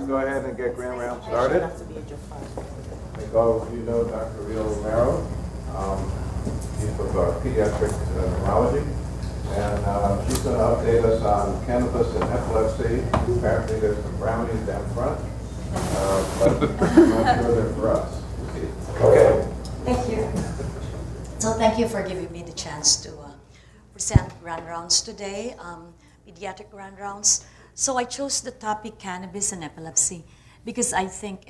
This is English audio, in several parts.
go ahead and get Grand Round started. I think all of you know Dr. Riel-Romero. She's with our Pediatric Neurology. And she's going to update us on cannabis and epilepsy. Apparently there's some brownies down front, but I'm not sure they're for us. Okay. Thank you. So thank you for giving me the chance to present Grand Rounds today, Pediatric Grand Rounds. So I chose the topic cannabis and epilepsy because I think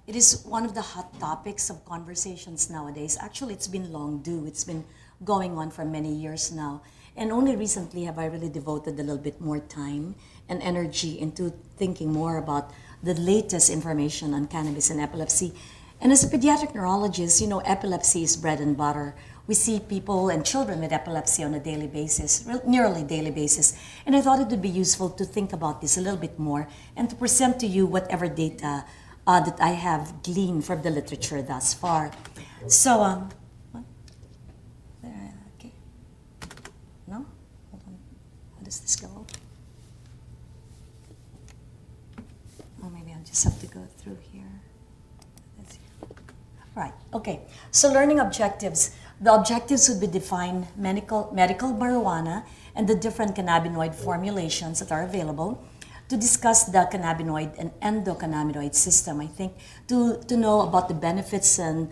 it is one of the hot topics of conversations nowadays. Actually, it's been long due. It's been going on for many years now. And only recently have I really devoted a little bit more time and energy into thinking more about the latest information on cannabis and epilepsy. And as a pediatric neurologist, you know, epilepsy is bread and butter. We see people and children with epilepsy on a daily basis, nearly daily basis. And I thought it would be useful to think about this a little bit more and to present to you whatever data that I have gleaned from the literature thus far. So, okay. No? Hold on. How does this go? Oh, maybe I'll just have to go through here. Right, okay. So learning objectives. The objectives would be define medical marijuana and the different cannabinoid formulations that are available, to discuss the cannabinoid and endocannabinoid system. I think to know about the benefits and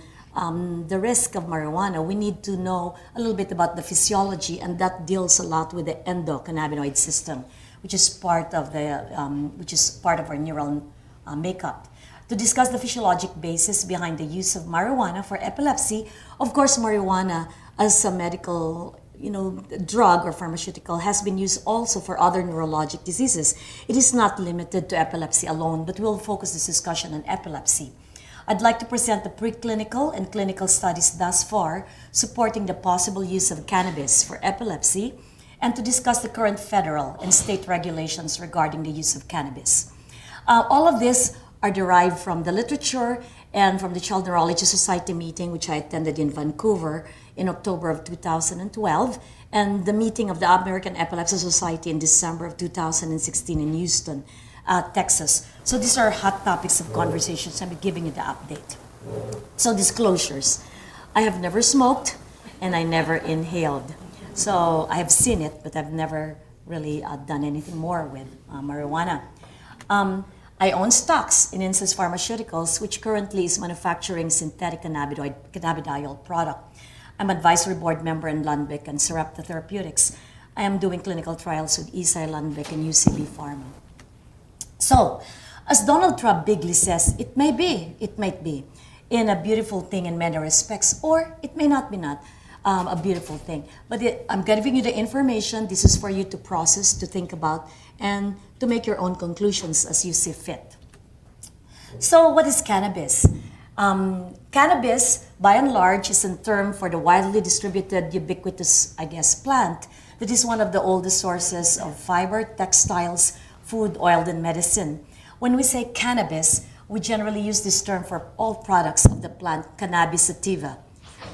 the risk of marijuana, we need to know a little bit about the physiology, and that deals a lot with the endocannabinoid system, which is part of our neural makeup. To discuss the physiologic basis behind the use of marijuana for epilepsy. Of course, marijuana as a medical, drug or pharmaceutical has been used also for other neurologic diseases. It is not limited to epilepsy alone, but we'll focus this discussion on epilepsy. I'd like to present the preclinical and clinical studies thus far supporting the possible use of cannabis for epilepsy, and to discuss the current federal and state regulations regarding the use of cannabis. All of this are derived from the literature and from the Child Neurology Society meeting, which I attended in Vancouver in October of 2012, and the meeting of the American Epilepsy Society in December of 2016 in Houston, Texas. So these are hot topics of conversations. I'll be giving you the update. So disclosures. I have never smoked and I never inhaled. So I have seen it, but I've never really done anything more with marijuana. I own stocks in Insys Pharmaceuticals, which currently is manufacturing synthetic cannabidiol product. I'm advisory board member in Lundbeck and Sarepta Therapeutics. I am doing clinical trials with Eisai, Lundbeck, and UCB Pharma. So, as Donald Trump bigly says, it might be, in a beautiful thing in many respects, or it may not be a beautiful thing. But I'm giving you the information. This is for you to process, to think about, and to make your own conclusions as you see fit. So what is cannabis? Cannabis, by and large, is a term for the widely distributed, ubiquitous, plant that is one of the oldest sources of fiber, textiles, food, oil, and medicine. When we say cannabis, we generally use this term for all products of the plant Cannabis sativa.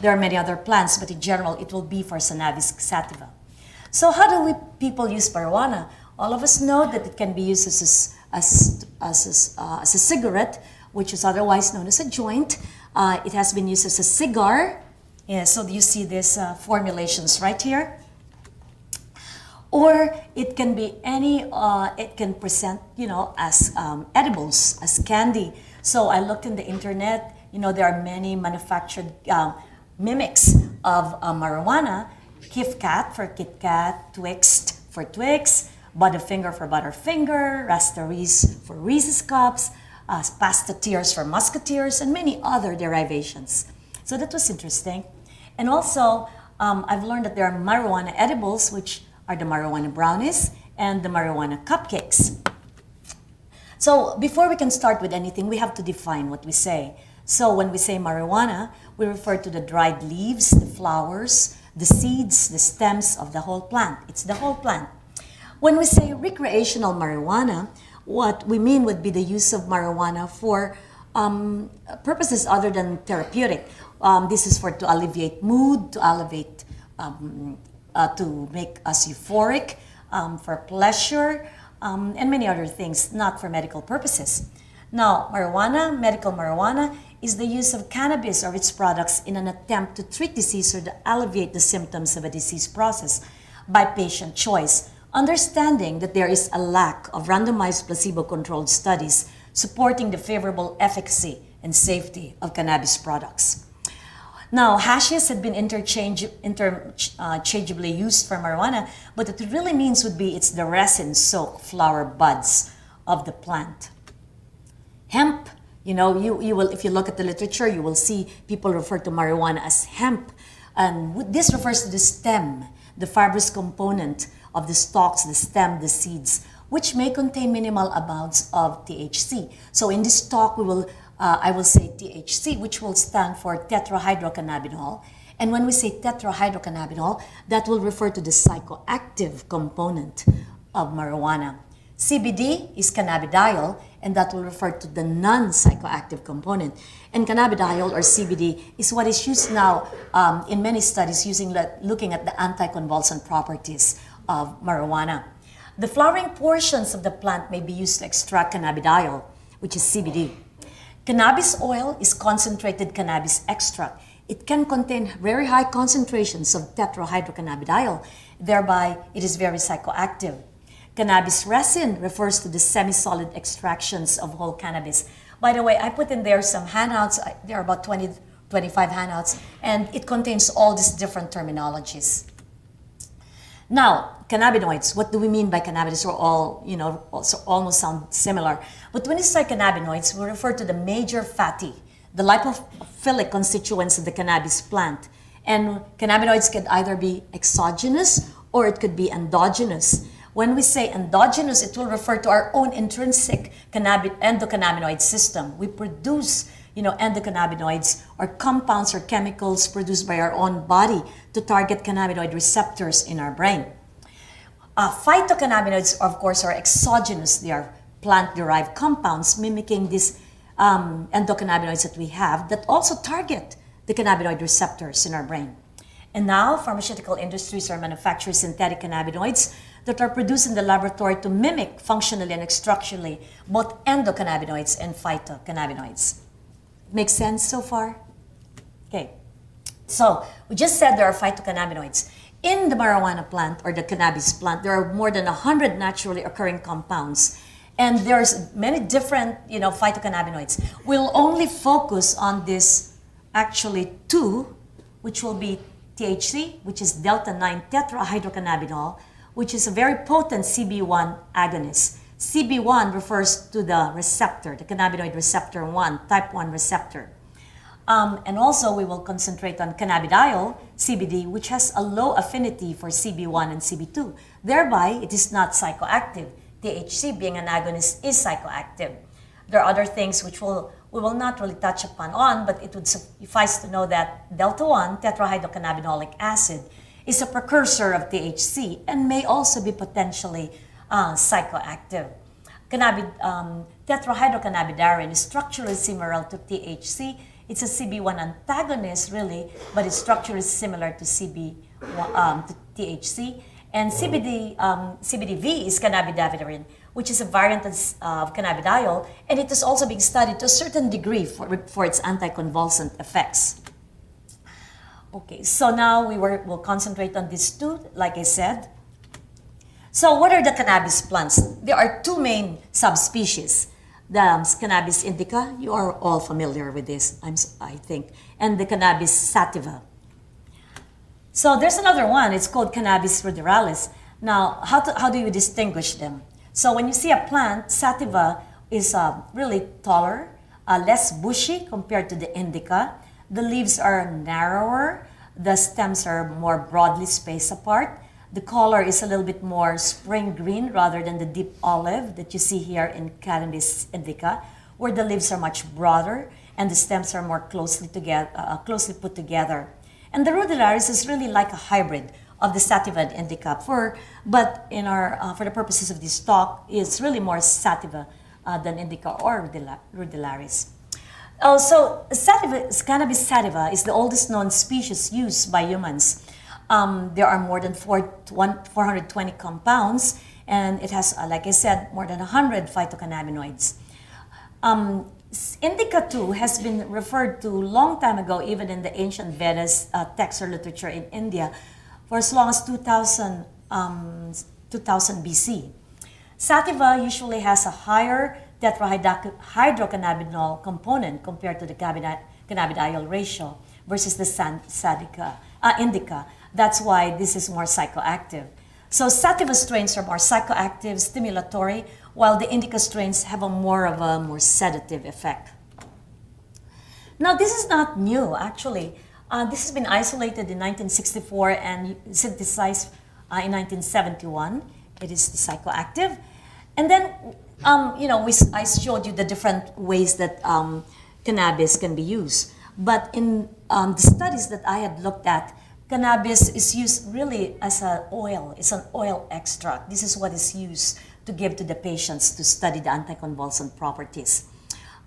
There are many other plants, but in general, it will be for Cannabis sativa. So how do people use marijuana? All of us know that it can be used as a cigarette, which is otherwise known as a joint. It has been used as a cigar. Yeah, so you see these formulations right here. Or it can be it can present, as edibles, as candy. So I looked in the internet, there are many manufactured mimics of marijuana. Kit Kat for Kit Kat, Twixt for Twix, Butterfinger for Butterfinger, Rasteries for Reese's Cups, Pastateers for Musketeers, and many other derivations. So that was interesting. And also, I've learned that there are marijuana edibles, which are the marijuana brownies and the marijuana cupcakes. So before we can start with anything, we have to define what we say. So when we say marijuana, we refer to the dried leaves, the flowers, the seeds, the stems of the whole plant. It's the whole plant. When we say recreational marijuana, what we mean would be the use of marijuana for purposes other than therapeutic. This is to alleviate mood, to make us euphoric, for pleasure, and many other things, not for medical purposes. Now, marijuana, medical marijuana, is the use of cannabis or its products in an attempt to treat disease or to alleviate the symptoms of a disease process by patient choice, understanding that there is a lack of randomized placebo-controlled studies supporting the favorable efficacy and safety of cannabis products. Now, hashish had been interchangeably used for marijuana, but what it really means would be it's the resin-soaked flower buds of the plant. Hemp, you will, if you look at the literature, you will see people refer to marijuana as hemp. And this refers to the stem, the fibrous component of the stalks, the stem, the seeds, which may contain minimal amounts of THC. So in this talk, I will say THC, which will stand for tetrahydrocannabinol. And when we say tetrahydrocannabinol, that will refer to the psychoactive component of marijuana. CBD is cannabidiol, and that will refer to the non-psychoactive component. And cannabidiol, or CBD, is what is used now in many studies looking at the anticonvulsant properties of marijuana. The flowering portions of the plant may be used to extract cannabidiol, which is CBD. Cannabis oil is concentrated cannabis extract. It can contain very high concentrations of tetrahydrocannabidiol, thereby it is very psychoactive. Cannabis resin refers to the semi-solid extractions of whole cannabis. By the way, I put in there some handouts. There are about 25 handouts, and it contains all these different terminologies. Now, cannabinoids, what do we mean by cannabinoids? We're all, also almost sound similar. But when you say cannabinoids, we refer to the major fatty, the lipophilic constituents of the cannabis plant. And cannabinoids can either be exogenous or it could be endogenous. When we say endogenous, it will refer to our own intrinsic endocannabinoid system. We produce endocannabinoids or compounds or chemicals produced by our own body to target cannabinoid receptors in our brain. Phytocannabinoids, of course, are exogenous. They are plant-derived compounds mimicking these endocannabinoids that we have that also target the cannabinoid receptors in our brain. And now, pharmaceutical industries are manufacturing synthetic cannabinoids that are produced in the laboratory to mimic functionally and structurally both endocannabinoids and phytocannabinoids. Make sense so far? Okay. So, we just said there are phytocannabinoids. In the marijuana plant or the cannabis plant, there are more than 100 naturally occurring compounds. And there's many different, phytocannabinoids. We'll only focus on this, actually, two, which will be THC, which is delta-9 tetrahydrocannabinol, which is a very potent CB1 agonist. CB1 refers to the receptor, the cannabinoid receptor 1, type 1 receptor. And also we will concentrate on cannabidiol, CBD, which has a low affinity for CB1 and CB2. Thereby, it is not psychoactive. THC, being an agonist, is psychoactive. There are other things which we will not really touch upon, but it would suffice to know that delta-1 tetrahydrocannabinolic acid is a precursor of THC and may also be potentially psychoactive. Tetrahydrocannabidiol is structurally similar to THC. It's a CB1 antagonist, really, but it's structurally similar to to THC. And CBDV is cannabidiol, which is a variant of cannabidiol, and it is also being studied to a certain degree for its anticonvulsant effects. Okay, so now we'll concentrate on these two, like I said. So what are the cannabis plants? There are two main subspecies. The Cannabis indica, you are all familiar with this, I think, and the Cannabis sativa. So there's another one, it's called Cannabis ruderalis. Now, how do you distinguish them? So when you see a plant, sativa is really taller, less bushy compared to the indica. The leaves are narrower, the stems are more broadly spaced apart. The color is a little bit more spring green rather than the deep olive that you see here in Cannabis indica, where the leaves are much broader and the stems are more closely put together. And the ruderalis is really like a hybrid of the sativa and indica, but in for the purposes of this talk, it's really more sativa than indica or ruderalis. Also, Cannabis sativa is the oldest known species used by humans. There are more than 420 compounds, and it has, like I said, more than 100 phytocannabinoids. Indica too has been referred to long time ago, even in the ancient Vedas text or literature in India, for as long as 2000 BC. Sativa usually has a higher tetrahydrocannabinol component compared to the cannabidiol ratio versus the indica. That's why this is more psychoactive. So sativa strains are more psychoactive, stimulatory, while the indica strains have more of a more sedative effect. Now, this is not new, actually. This has been isolated in 1964 and synthesized in 1971. It is the psychoactive. And then, I showed you the different ways that cannabis can be used. But in the studies that I had looked at, cannabis is used really as an oil. It's an oil extract. This is what is used to give to the patients to study the anticonvulsant properties.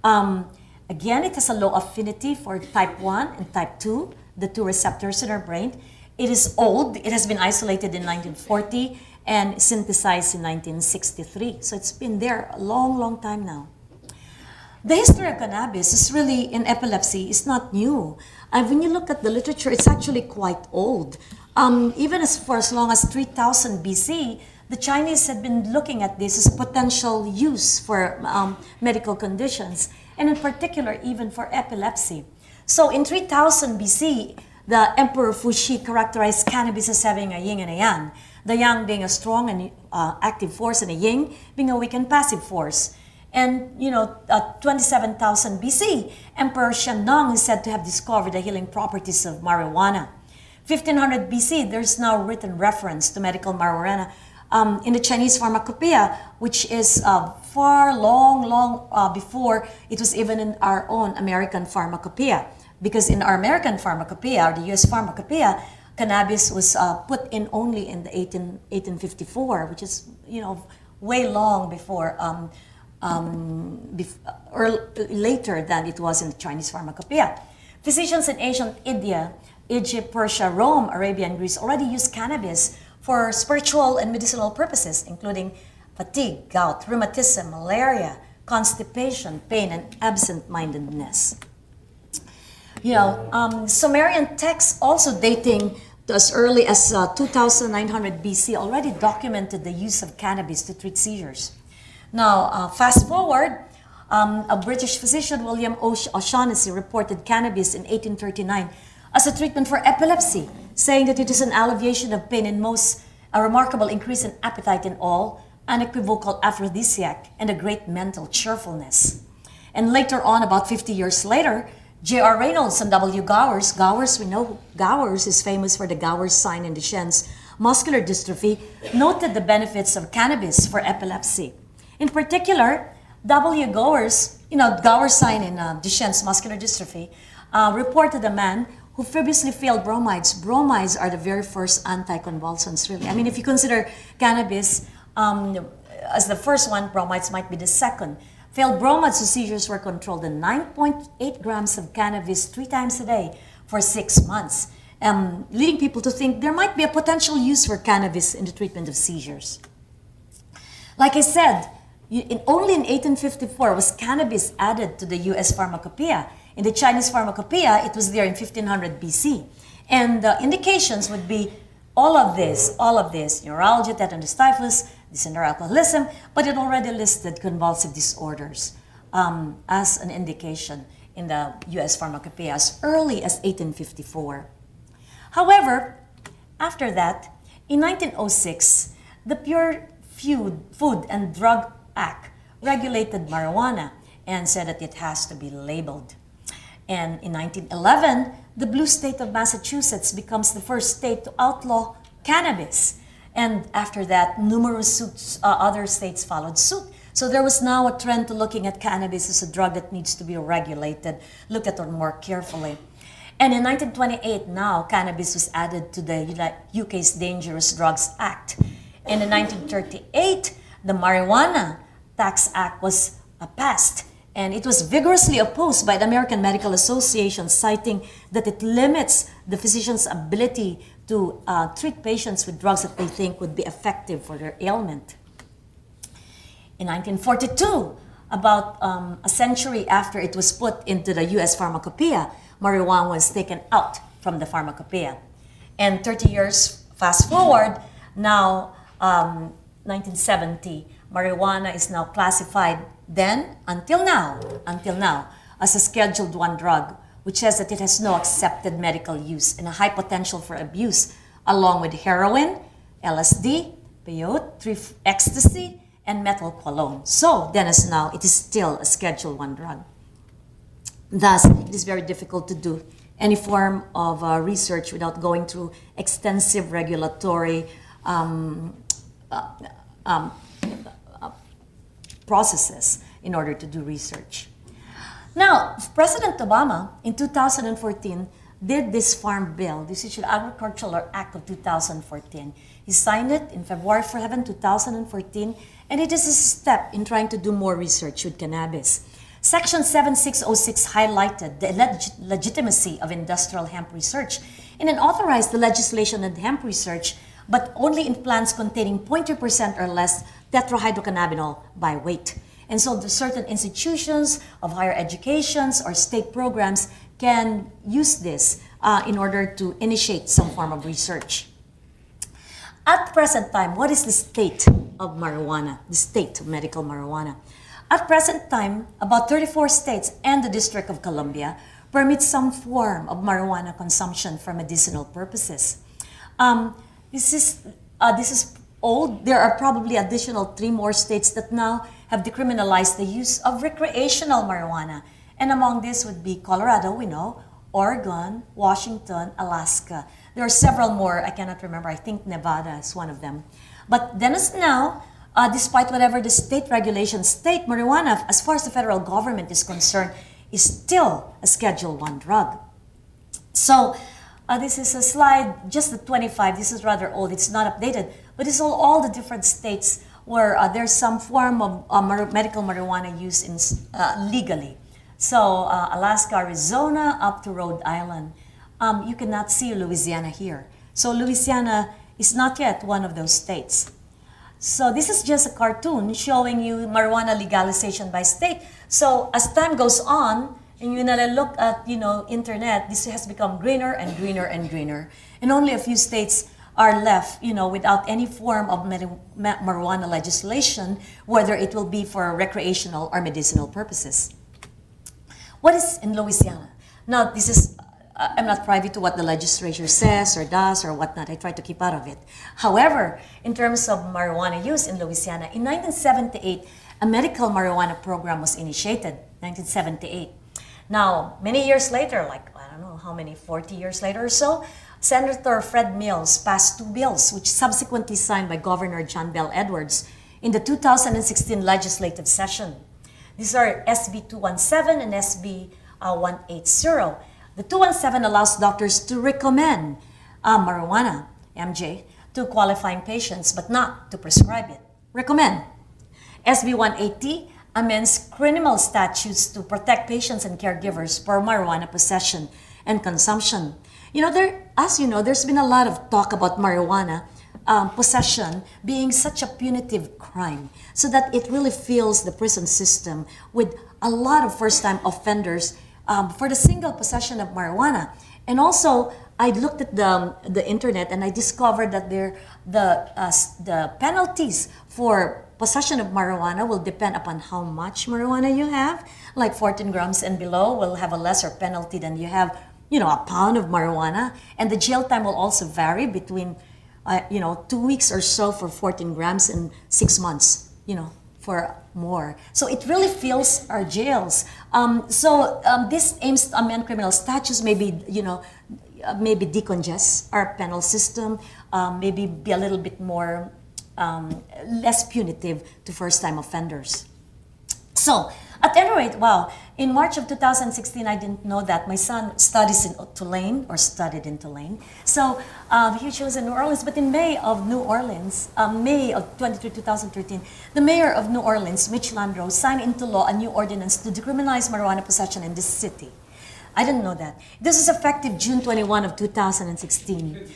Again, it has a low affinity for type 1 and type 2, the two receptors in our brain. It is old. It has been isolated in 1940 and synthesized in 1963. So it's been there a long, long time now. The history of cannabis is really, in epilepsy, is not new. And when you look at the literature, it's actually quite old. Even for as long as 3000 BC, the Chinese had been looking at this as potential use for medical conditions, and in particular, even for epilepsy. So in 3000 BC, the Emperor Fuxi characterized cannabis as having a yin and a yang, the yang being a strong and active force, and a yin being a weak and passive force. And, 27,000 BC, Emperor Shandong is said to have discovered the healing properties of marijuana. 1500 BC, there's now written reference to medical marijuana in the Chinese Pharmacopoeia, which is far long before it was even in our own American Pharmacopoeia. Because in our American Pharmacopoeia, or the US Pharmacopoeia, cannabis was put in only in the 1854, which is, way long before, later than it was in the Chinese Pharmacopoeia. Physicians in ancient India, Egypt, Persia, Rome, Arabia, and Greece already used cannabis for spiritual and medicinal purposes, including fatigue, gout, rheumatism, malaria, constipation, pain, and absent-mindedness. Sumerian texts also dating to as early as 2900 BC already documented the use of cannabis to treat seizures. Now, fast forward, a British physician, William O'Shaughnessy, reported cannabis in 1839 as a treatment for epilepsy, saying that it is an alleviation of pain and a remarkable increase in appetite in all, unequivocal aphrodisiac, and a great mental cheerfulness. And later on, about 50 years later, J.R. Reynolds and W. Gowers, we know Gowers is famous for the Gowers sign in Duchenne's muscular dystrophy, noted the benefits of cannabis for epilepsy. In particular, W. Gowers, Gowers sign in Duchenne's muscular dystrophy, reported a man who previously failed bromides. Bromides are the very first anticonvulsants, really. I mean, if you consider cannabis as the first one, bromides might be the second. Failed bromides to seizures were controlled in 9.8 grams of cannabis 3 times a day for 6 months, leading people to think there might be a potential use for cannabis in the treatment of seizures. Like I said, only in 1854 was cannabis added to the US Pharmacopoeia. In the Chinese Pharmacopoeia, it was there in 1500 BC. And the indications would be all of this, neurology, tetanus typhus, dysentery, alcoholism, but it already listed convulsive disorders as an indication in the US Pharmacopoeia as early as 1854. However, after that, in 1906, the Pure Food and Drug Act regulated marijuana and said that it has to be labeled. And in 1911, the blue state of Massachusetts becomes the first state to outlaw cannabis. And after that, numerous other states followed suit. So there was now a trend to looking at cannabis as a drug that needs to be regulated, looked at it more carefully. And in 1928, now, cannabis was added to the UK's Dangerous Drugs Act. And in 1938, the Marijuana Tax Act was passed. And it was vigorously opposed by the American Medical Association, citing that it limits the physician's ability to treat patients with drugs that they think would be effective for their ailment. In 1942, about a century after it was put into the US Pharmacopoeia, marijuana was taken out from the Pharmacopoeia. And 30 years fast forward, now 1970, marijuana is now classified then, until now, as a Scheduled I drug, which says that it has no accepted medical use and a high potential for abuse, along with heroin, LSD, peyote, ecstasy, and methylqualone. So, then as now, it is still a Schedule I drug. Thus, it is very difficult to do any form of research without going through extensive regulatory processes in order to do research. Now, President Obama in 2014 did this Farm Bill. This is the Agricultural Act of 2014. He signed it in February 7, 2014, and it is a step in trying to do more research with cannabis. Section 7606 highlighted the legitimacy of industrial hemp research and then authorized the legislation of hemp research, but only in plants containing 0.2% or less tetrahydrocannabinol by weight. And so the certain institutions of higher educations or state programs can use this in order to initiate some form of research. At present time, what is the state of marijuana, the state of medical marijuana? At present time, about 34 states and the District of Columbia permit some form of marijuana consumption for medicinal purposes. This is old. There are probably additional 3 more states that now have decriminalized the use of recreational marijuana. And among these would be Colorado, we know, Oregon, Washington, Alaska. There are several more, I cannot remember. I think Nevada is one of them. But then as now, despite whatever the state regulations state, marijuana, as far as the federal government is concerned, is still a Schedule I drug. So this is a slide, just the 25. This is rather old. It's not updated. But it's all the different states where there's some form of medical marijuana use legally. So Alaska, Arizona, up to Rhode Island. You cannot see Louisiana here. So Louisiana is not yet one of those states. So this is just a cartoon showing you marijuana legalization by state. So as time goes on, and you look at internet, this has become greener and greener and greener, and only a few states are left, without any form of marijuana legislation, whether it will be for recreational or medicinal purposes. What is in Louisiana? Now, this is, I'm not privy to what the legislature says or does or whatnot. I try to keep out of it. However, in terms of marijuana use in Louisiana, in 1978, a medical marijuana program was initiated, 1978. Now, many years later, like, I don't know how many, 40 years later or so, Senator Fred Mills passed 2 bills, which subsequently signed by Governor John Bell Edwards in the 2016 legislative session. These are SB 217 and SB 180. The 217 allows doctors to recommend marijuana, MJ, to qualifying patients, but not to prescribe it. Recommend. SB 180 amends criminal statutes to protect patients and caregivers for marijuana possession and consumption. As you know, there's been a lot of talk about marijuana possession being such a punitive crime, so that it really fills the prison system with a lot of first-time offenders for the single possession of marijuana. And also, I looked at the internet and I discovered that the penalties for possession of marijuana will depend upon how much marijuana you have. Like 14 grams and below will have a lesser penalty than you have, a pound of marijuana. And the jail time will also vary between, 2 weeks or so for 14 grams and 6 months, for more. So it really fills our jails. This aims to amend criminal statutes, maybe decongest our penal system, maybe be a little bit more less punitive to first-time offenders. So, at any rate, wow, in March of 2016, I didn't know that. My son studied in Tulane. So, he chose in New Orleans, but in May of 2013, the mayor of New Orleans, Mitch Landrieu, signed into law a new ordinance to decriminalize marijuana possession in this city. I didn't know that. This is effective June 21 of 2016.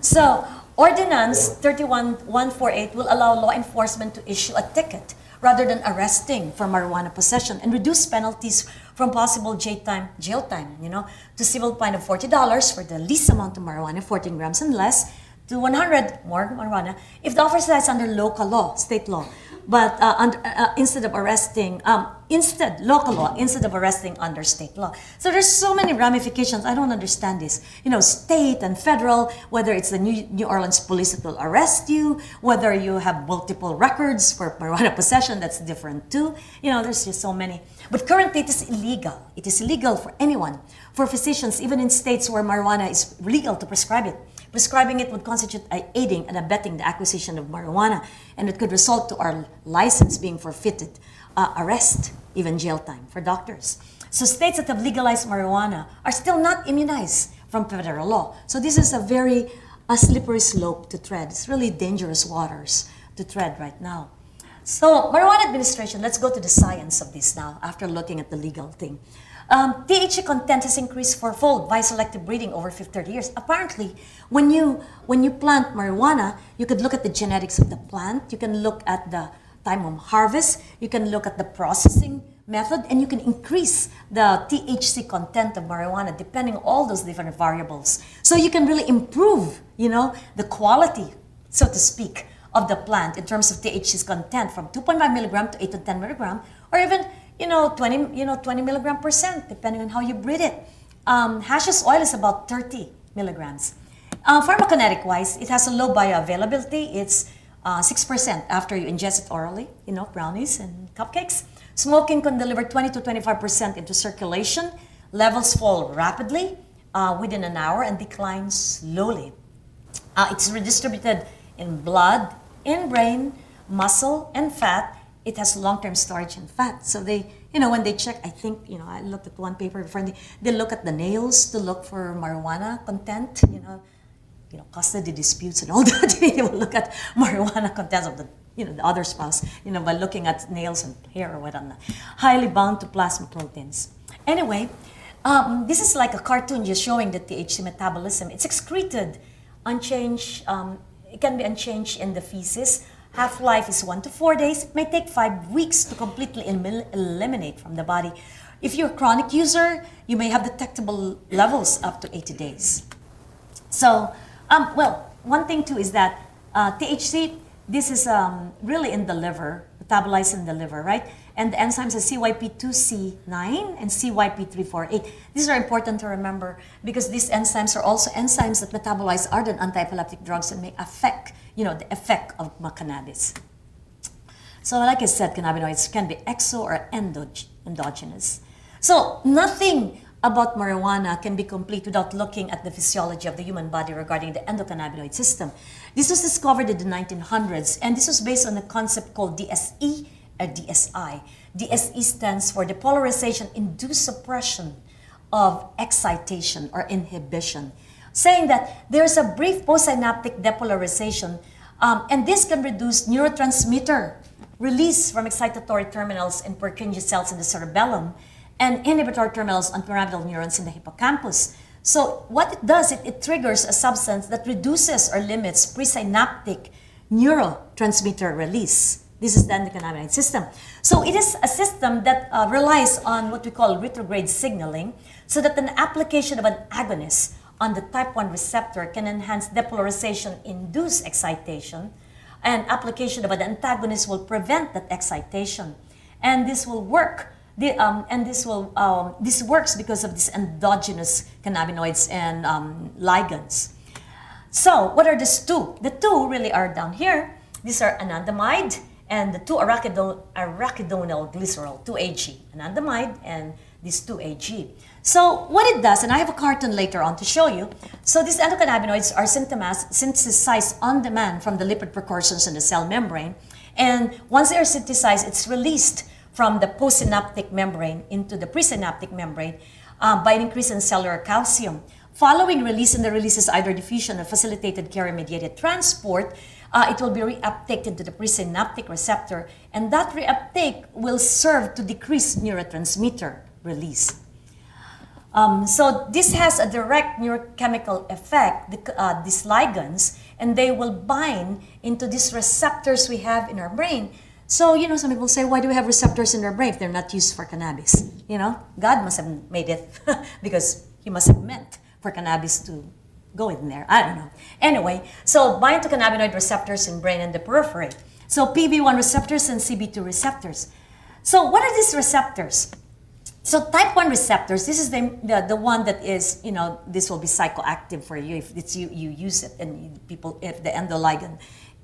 So, Ordinance 31148 will allow law enforcement to issue a ticket rather than arresting for marijuana possession, and reduce penalties from possible jail time, to civil fine of $40 for the least amount of marijuana, 14 grams and less, to 100 more marijuana if the offense lies under local law, state law. But instead of arresting, local law, instead of arresting under state law. So there's so many ramifications. I don't understand this. State and federal, whether it's the New Orleans police that will arrest you, whether you have multiple records for marijuana possession, that's different too. There's just so many. But currently it is illegal. It is illegal for anyone, for physicians, even in states where marijuana is legal to prescribe it. Prescribing it would constitute aiding and abetting the acquisition of marijuana, and it could result to our license being forfeited, arrest, even jail time for doctors. So states that have legalized marijuana are still not immunized from federal law. So this is a slippery slope to tread. It's really dangerous waters to tread right now. So marijuana administration, let's go to the science of this now after looking at the legal thing. THC content has increased fourfold by selective breeding over 30 years. Apparently, when you plant marijuana, you could look at the genetics of the plant, you can look at the time of harvest, you can look at the processing method, and you can increase the THC content of marijuana depending on all those different variables. So you can really improve, the quality, so to speak, of the plant in terms of THC's content from 2.5 milligram to 8 to 10 milligram, or even 20 milligram percent, depending on how you breed it. Hashish oil is about 30 milligrams. Pharmacokinetic-wise, it has a low bioavailability. It's 6% after you ingest it orally, brownies and cupcakes. Smoking can deliver 20 to 25% into circulation. Levels fall rapidly within an hour and decline slowly. It's redistributed in blood, in brain, muscle, and fat. It has long-term storage in fat. So they, when they check, I think, I looked at one paper before, they look at the nails to look for marijuana content, custody disputes and all that. They will look at marijuana content of the other spouse, by looking at nails and hair or whatnot. Highly bound to plasma proteins. Anyway, this is like a cartoon just showing the THC metabolism. It's excreted, unchanged, it can be unchanged in the feces. Half-life is 1 to 4 days. It may take 5 weeks to completely eliminate from the body. If you're a chronic user, you may have detectable levels up to 80 days. So, one thing too is that THC, this is really in the liver, metabolized in the liver, right? And the enzymes are CYP2C9 and CYP348. These are important to remember because these enzymes are also enzymes that metabolize other anti-epileptic drugs and may affect, the effect of cannabis. So like I said, cannabinoids can be exo or endogenous. So nothing about marijuana can be complete without looking at the physiology of the human body regarding the endocannabinoid system. This was discovered in the 1900s, and this was based on a concept called DSE or DSI. DSE stands for depolarization-induced suppression of excitation or inhibition, saying that there's a brief postsynaptic depolarization, and this can reduce neurotransmitter release from excitatory terminals in Purkinje cells in the cerebellum and inhibitory terminals on pyramidal neurons in the hippocampus. So what it does, it triggers a substance that reduces or limits presynaptic neurotransmitter release. This is the endocannabinoid system. So it is a system that relies on what we call retrograde signaling, so that an application of an agonist on the type 1 receptor can enhance depolarization-induced excitation, and application of an antagonist will prevent that excitation. And this will work. This works because of these endogenous cannabinoids and ligands. So what are these two? The two really are down here. These are anandamide and the 2-arachidonyl glycerol, 2-AG. Anandamide and this 2-AG. So what it does, and I have a cartoon later on to show you. So these endocannabinoids are synthesized on demand from the lipid precursors in the cell membrane. And once they are synthesized, it's released from the postsynaptic membrane into the presynaptic membrane by an increase in cellular calcium. Following release, and the release is either diffusion or facilitated carrier-mediated transport, it will be reuptaked into the presynaptic receptor, and that reuptake will serve to decrease neurotransmitter release. So this has a direct neurochemical effect, these ligands, and they will bind into these receptors we have in our brain So, some people say, why do we have receptors in our brain if they're not used for cannabis? God must have made it because he must have meant for cannabis to go in there. I don't know. Anyway, so bind to cannabinoid receptors in brain and the periphery. So PV1 receptors and CB2 receptors. So what are these receptors? So type 1 receptors, this is the one that is, this will be psychoactive for you if it's you use it, and if the endoligand,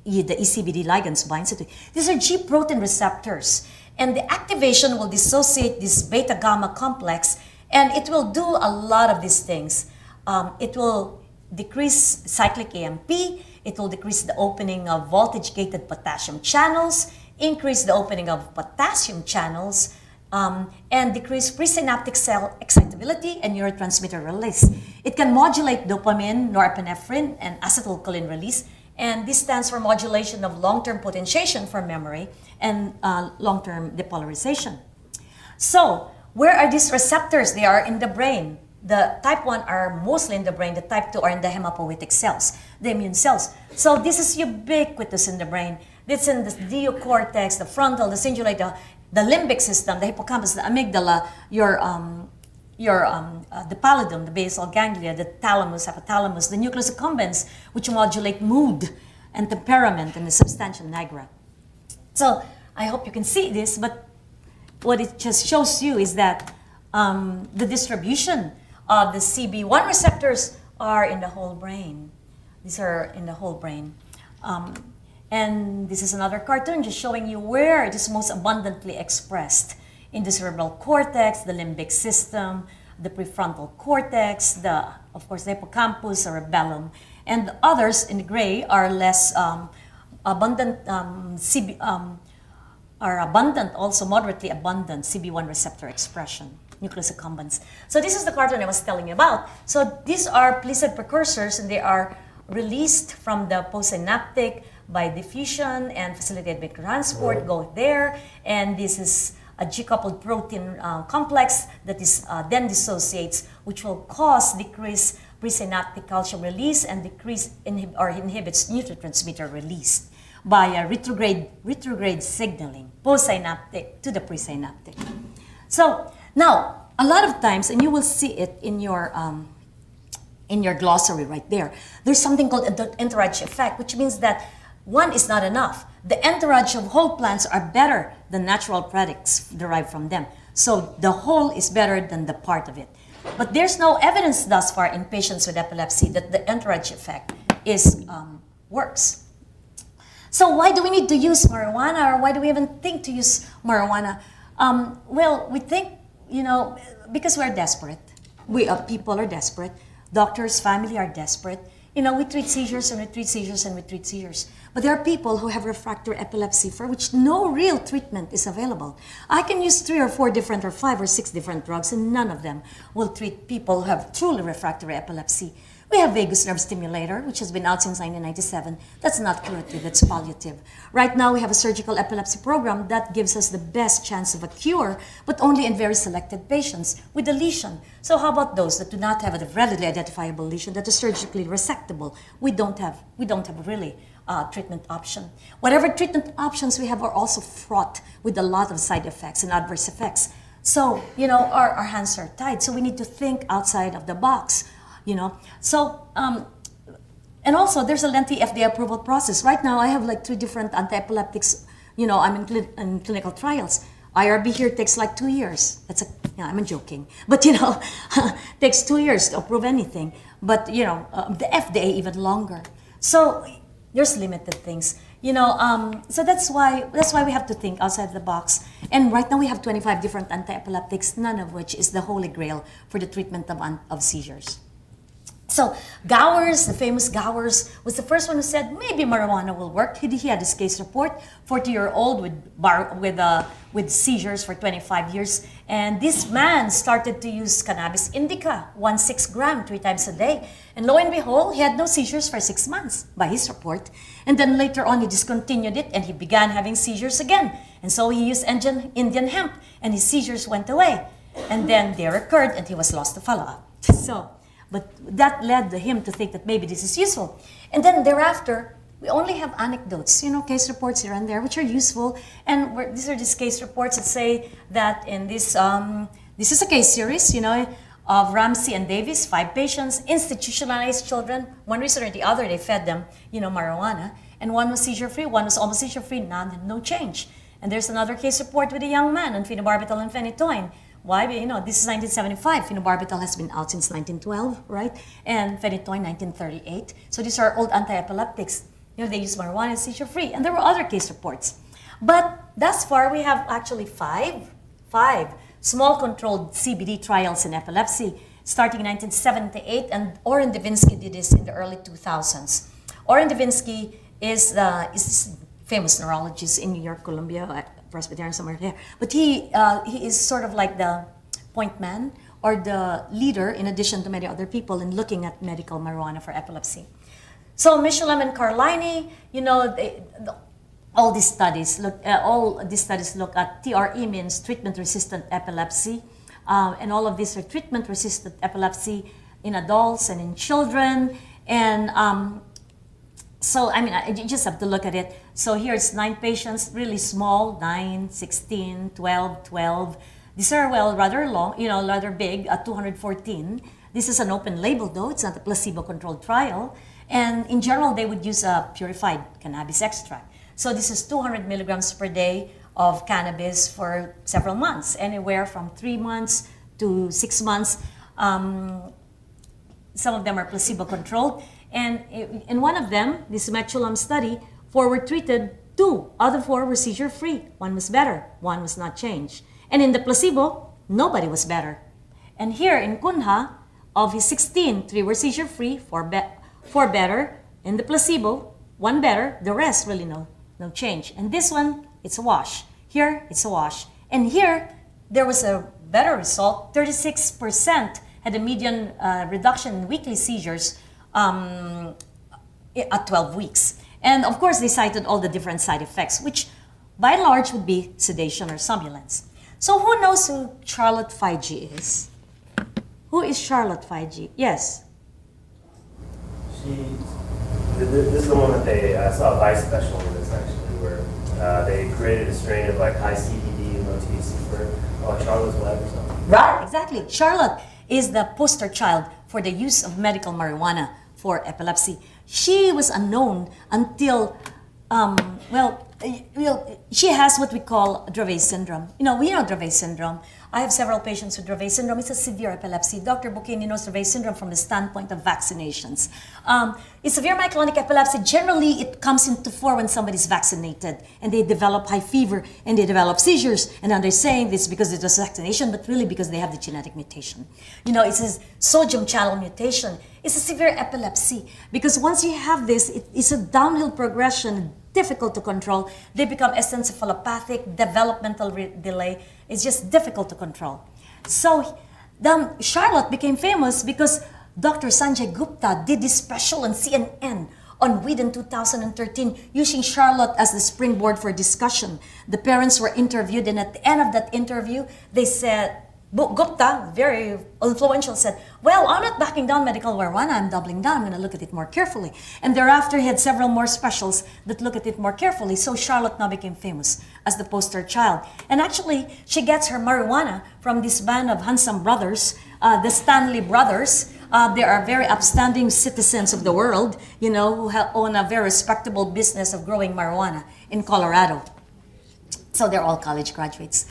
the ECBD ligands binds it. These are G protein receptors, and the activation will dissociate this beta gamma complex, and it will do a lot of these things. It will decrease cyclic AMP, it will decrease the opening of voltage-gated potassium channels, increase the opening of potassium channels, and decrease presynaptic cell excitability and neurotransmitter release. It can modulate dopamine, norepinephrine, and acetylcholine release, and this stands for modulation of long-term potentiation for memory and long-term depolarization. So, where are these receptors? They are in the brain. The type 1 are mostly in the brain, the type 2 are in the hematopoietic cells, the immune cells. So this is ubiquitous in the brain. It's in the neocortex, the frontal, the cingulate, the limbic system, the hippocampus, the amygdala, the pallidum, the basal ganglia, the thalamus, hypothalamus, the nucleus accumbens, which modulate mood and temperament, and the substantia nigra. So I hope you can see this, but what it just shows you is that the distribution of the CB1 receptors are in the whole brain. These are in the whole brain. And this is another cartoon just showing you where it is most abundantly expressed. In the cerebral cortex, the limbic system, the prefrontal cortex, of course, the hippocampus, cerebellum, and the others in the gray are less abundant, also moderately abundant CB1 receptor expression, nucleus accumbens. So this is the cartoon I was telling you about. So these are plisade precursors, and they are released from the postsynaptic by diffusion and facilitated by transport, go there, and this is a G-coupled protein complex that is then dissociates, which will cause decreased presynaptic calcium release and inhibits neurotransmitter release by retrograde signaling, postsynaptic to the presynaptic. So now, a lot of times, and you will see it in your glossary right there, there's something called the entourage effect, which means that one is not enough. The entourage of whole plants are better than natural products derived from them. So the whole is better than the part of it. But there's no evidence thus far in patients with epilepsy that the entourage effect works. So why do we need to use marijuana, or why do we even think to use marijuana? Well, we think, because we're desperate. People are desperate. Doctors, family are desperate. We treat seizures and we treat seizures and we treat seizures. But there are people who have refractory epilepsy for which no real treatment is available. I can use 3 or 4 different or 5 or 6 different drugs, and none of them will treat people who have truly refractory epilepsy. We have vagus nerve stimulator, which has been out since 1997. That's not curative, that's palliative. Right now, we have a surgical epilepsy program that gives us the best chance of a cure, but only in very selected patients with a lesion. So how about those that do not have a readily identifiable lesion that is surgically resectable? We don't have really treatment option. Whatever treatment options we have are also fraught with a lot of side effects and adverse effects. So, our hands are tied. So we need to think outside of the box. So, and also there's a lengthy FDA approval process. Right now, I have like 3 different anti-epileptics, I'm in clinical trials. IRB here takes like 2 years. I'm joking, but takes 2 years to approve anything. But, the FDA even longer. So there's limited things, so that's why we have to think outside the box. And right now we have 25 different anti-epileptics, none of which is the holy grail for the treatment of seizures. So Gowers, the famous Gowers, was the first one who said maybe marijuana will work. He had his case report, 40-year-old with seizures for 25 years. And this man started to use cannabis indica, 1/6 gram, 3 times a day. And lo and behold, he had no seizures for 6 months, by his report. And then later on, he discontinued it and he began having seizures again. And so he used Indian hemp and his seizures went away. And then they recurred and he was lost to follow-up. But that led him to think that maybe this is useful. And then thereafter, We only have anecdotes, case reports here and there, which are useful. And these are just case reports that say that in this, this is a case series, of Ramsey and Davis, 5 patients, institutionalized children. One reason or the other, they fed them, marijuana. And one was seizure-free, one was almost seizure-free, no change. And there's another case report with a young man on phenobarbital and phenytoin. Why? This is 1975. Phenobarbital has been out since 1912, right? And phenytoin, 1938. So these are old anti-epileptics. They use marijuana seizure-free. And there were other case reports. But thus far, we have actually five small controlled CBD trials in epilepsy, starting in 1978. And Oren Devinsky did this in the early 2000s. Oren Devinsky is this famous neurologist in New York, Columbia, Presbyterian, somewhere there. But he is sort of like the point man or the leader, in addition to many other people, in looking at medical marijuana for epilepsy. So Michelem and Carlini, all these studies look at TRE, means treatment-resistant epilepsy, and all of these are treatment-resistant epilepsy in adults and in children. And so, you just have to look at it. So here it's 9 patients, really small, 9, 16, 12, 12. These are, rather long, rather big, at 214. This is an open label though, it's not a placebo-controlled trial. And in general, they would use a purified cannabis extract. So this is 200 milligrams per day of cannabis for several months, anywhere from 3 months to 6 months. Some of them are placebo-controlled. And in one of them, this Michelem study, 4 were treated, 2 out of 4 were seizure-free. 1 was better, 1 was not changed. And in the placebo, nobody was better. And here in Kunha, of his 16, 3 were seizure-free, 4 better. In the placebo, 1 better, the rest really no change. And this one, it's a wash. Here, it's a wash. And here, there was a better result. 36% had a median reduction in weekly seizures at 12 weeks. And of course, they cited all the different side effects, which by and large would be sedation or somnolence. So who knows who Charlotte Fige is? Who is Charlotte Fige? Yes? This is the one that they saw a Vice special in this actually, where they created a strain of like high CBD and low THC for Charlotte's Web or something. Right, exactly. Charlotte is the poster child for the use of medical marijuana for epilepsy. She was unknown until, she has what we call Dravet syndrome. We know Dravet syndrome. I have several patients with Dravet syndrome. It's a severe epilepsy. Dr. Bukini knows Dravet syndrome from the standpoint of vaccinations. It's severe myoclonic epilepsy. Generally, it comes into fore when somebody's vaccinated and they develop high fever and they develop seizures. And then they're saying this because it was vaccination, but really because they have the genetic mutation. It's a sodium channel mutation. It's a severe epilepsy because once you have this, it's a downhill progression, difficult to control. They become encephalopathic, developmental delay. It's just difficult to control. So Charlotte became famous because Dr. Sanjay Gupta did this special on CNN on weed in 2013, using Charlotte as the springboard for discussion. The parents were interviewed, and at the end of that interview, they said, Gupta, very influential, said, well, I'm not backing down medical marijuana, I'm doubling down, I'm going to look at it more carefully. And thereafter, he had several more specials that look at it more carefully. So Charlotte now became famous as the poster child. And actually, she gets her marijuana from this band of handsome brothers, the Stanley brothers. They are very upstanding citizens of the world, who own a very respectable business of growing marijuana in Colorado. So they're all college graduates.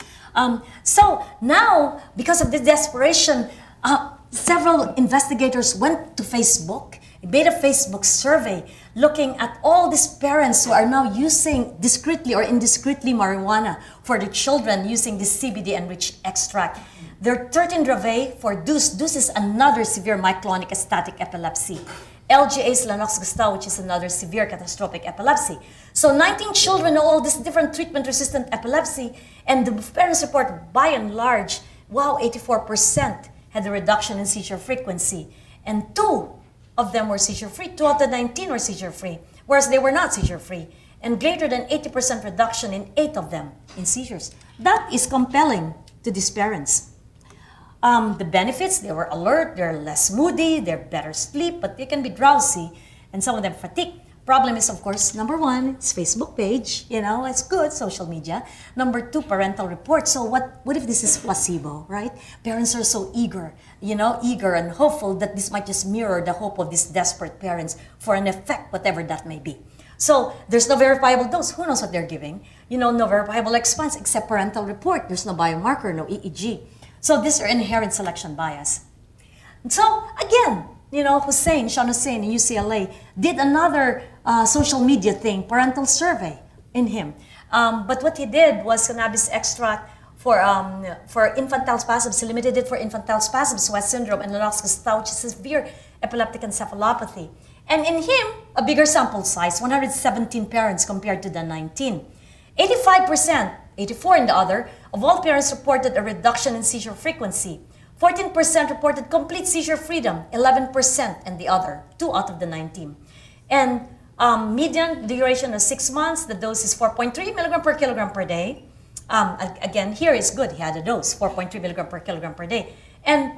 So now, because of this desperation, several investigators went to Facebook, made a Facebook survey looking at all these parents who are now using discreetly or indiscreetly marijuana for their children using this CBD-enriched extract. There are 13 Dravet for Deuce. Deuce is another severe myoclonic static epilepsy. LGA is Lennox-Gastaut, which is another severe catastrophic epilepsy. So 19 children, all this different treatment-resistant epilepsy, and the parents report, by and large, 84% had a reduction in seizure frequency. And 2 of them were seizure-free. 2 out of the 19 were seizure-free, whereas they were not seizure-free. And greater than 80% reduction in 8 of them in seizures. That is compelling to these parents. The benefits, they were alert, they're less moody, they're better sleep, but they can be drowsy, and some of them Problem is, of course, number one, it's Facebook page, it's good, social media. Number two, parental report. So what if this is placebo, right? Parents are so eager and hopeful that this might just mirror the hope of these desperate parents for an effect, whatever that may be. So there's no verifiable dose. Who knows what they're giving? No verifiable expense except parental report. There's no biomarker, no EEG. So these are inherent selection bias. So again, Sean Hussein in UCLA did another social media thing, parental survey in him. But what he did was cannabis extract for infantile spasms. He limited it for infantile spasms, West syndrome, and Lennox-Gastaut, which is severe epileptic encephalopathy. And in him, a bigger sample size, 117 parents compared to the 19. 85%, 84 in the other, of all parents reported a reduction in seizure frequency. 14% reported complete seizure freedom, 11% in the other, 2 out of the 19. And median duration of 6 months, the dose is 4.3 milligram per kilogram per day. Again, here is good, he had a dose, 4.3 milligram per kilogram per day. And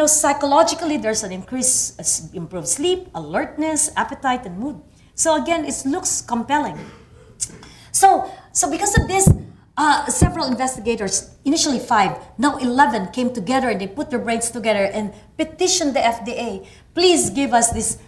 psychologically, there's an increase, improved sleep, alertness, appetite, and mood. So again, it looks compelling. So because of this, several investigators, initially 5, now 11, came together and they put their brains together and petitioned the FDA, please give us this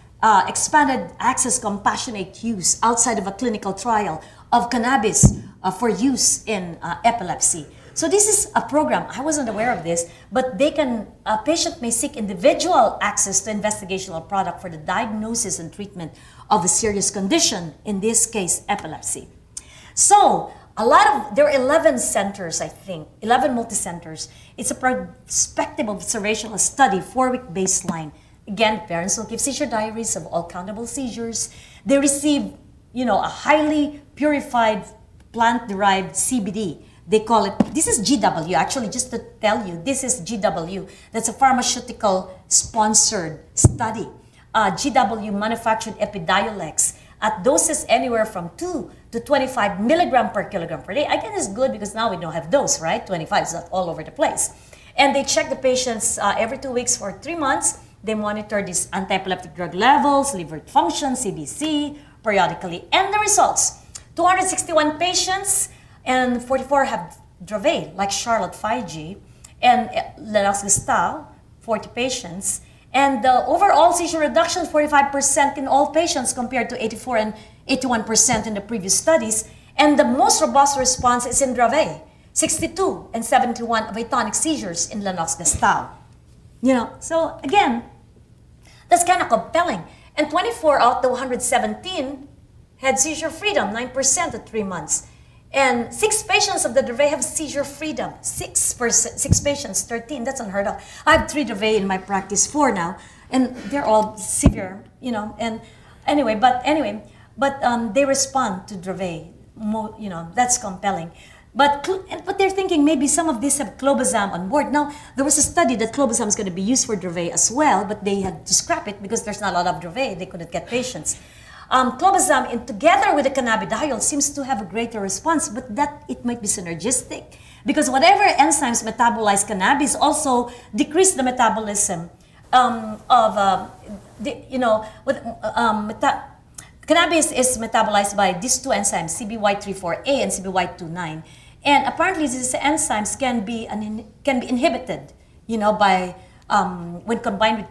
expanded access compassionate use outside of a clinical trial of cannabis for use in epilepsy. So this is a program, I wasn't aware of this, but a patient may seek individual access to investigational product for the diagnosis and treatment of a serious condition, in this case, epilepsy. So, there are 11 centers, I think, 11 multi-centers. It's a prospective observational study, 4-week baseline. Again, parents will give seizure diaries of all countable seizures. They receive, a highly purified plant-derived CBD. They call it, this is GW, actually, just to tell you, this is GW. That's a pharmaceutical-sponsored study. GW manufactured Epidiolex at doses anywhere from 2 to 25 milligram per kilogram per day. Again, it's good because now we don't have dose, right? 25 is not all over the place. And they check the patients every 2 weeks for 3 months. They monitor these anti-epileptic drug levels, liver function, CBC, periodically. And the results, 261 patients and 44 have Dravet, like Charlotte 5G, and Lennox-Gastaut, 40 patients. And the overall seizure reduction, 45% in all patients compared to 84 and 81% in the previous studies. And the most robust response is in Dravet, 62 and 71 of atonic seizures in Lennox-Gastaut. So again, that's kind of compelling. And 24 out of the 117 had seizure freedom, 9% at 3 months. And 6 patients of the Dravet have seizure freedom. 6 patients, 13, that's unheard of. I have 3 Dravet in my practice, 4 now, and they're all severe, and but they respond to Dravet, that's compelling. But they're thinking maybe some of these have clobazam on board. Now, there was a study that clobazam is going to be used for Dravet as well, but they had to scrap it because there's not a lot of Dravet. They couldn't get patients. Clobazam, together with the cannabidiol, seems to have a greater response, but that it might be synergistic. Because whatever enzymes metabolize cannabis also decrease the metabolism cannabis is metabolized by these 2 enzymes, CBY34A and CBY29. And apparently these enzymes can be inhibited, by when combined with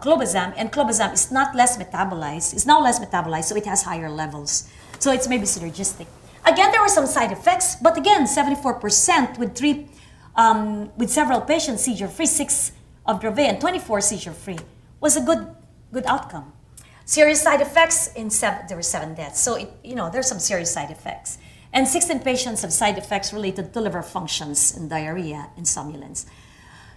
clobazam, and clobazam is not less metabolized. It's now less metabolized, so it has higher levels. So it's maybe synergistic. Again, there were some side effects, but again, 74% with several patients seizure-free, 6 of Dravet and 24 seizure-free was a good outcome. Serious side effects there were 7 deaths. So there's some serious side effects. And 16 patients have side effects related to liver functions and diarrhea and somnolence.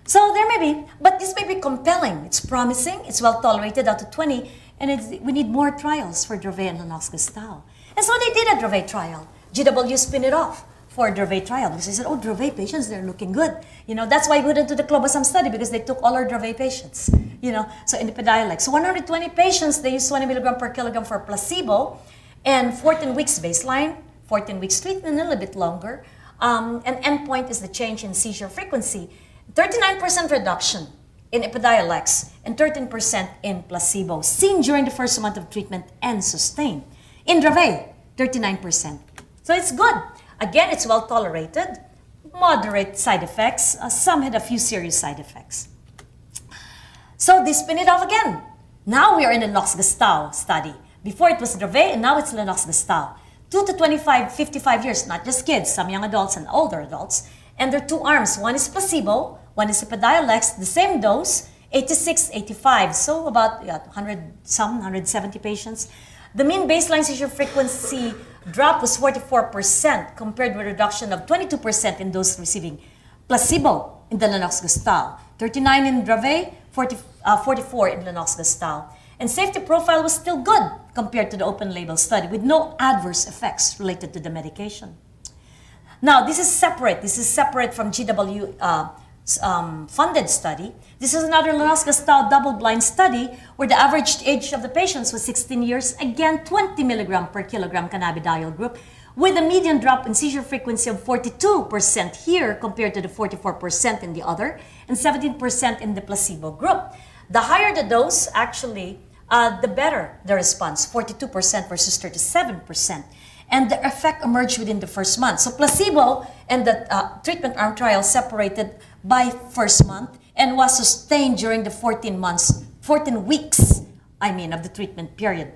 So there may be, but this may be compelling. It's promising, it's well tolerated out to 20, and we need more trials for Dravet and Lennox-Gastaut. And so they did a Dravet trial. GW spin it off for a Dravet trial because they said, oh, Dravet patients, they're looking good. That's why we went into the clobazam study because they took all our Dravet patients. So in the Epidiolex. So 120 patients, they used 20 milligram per kilogram for placebo, and 14 weeks baseline, 14 weeks treatment, a little bit longer. And endpoint is the change in seizure frequency. 39% reduction in Epidiolex and 13% in placebo, seen during the first month of treatment and sustained. In Dravet, 39%. So it's good. Again, it's well tolerated, moderate side effects. Some had a few serious side effects. So they spin it off again. Now we are in the Lennox-Gastaut study. Before it was Dravet, and now it's Lennox-Gastaut. 2 to 25, 55 years, not just kids, some young adults and older adults. And there are two arms. One is placebo, one is Epidiolex, the same dose, 86, 85. So about 170 patients. The mean baseline seizure frequency drop was 44% compared with a reduction of 22% in those receiving placebo in the Lennox-Gastaut. 39 in Dravet, 44 in Lennox-Gastaut. And safety profile was still good compared to the open label study with no adverse effects related to the medication. Now, this is separate. This is separate from GW funded study. This is another Lennox-Gastaut double-blind study where the average age of the patients was 16 years, again 20 milligram per kilogram cannabidiol group, with a median drop in seizure frequency of 42% here compared to the 44% in the other, and 17% in the placebo group. The higher the dose, actually, the better the response, 42% versus 37%. And the effect emerged within the first month. So placebo and the treatment arm trial separated by first month and was sustained during the 14 weeks, of the treatment period.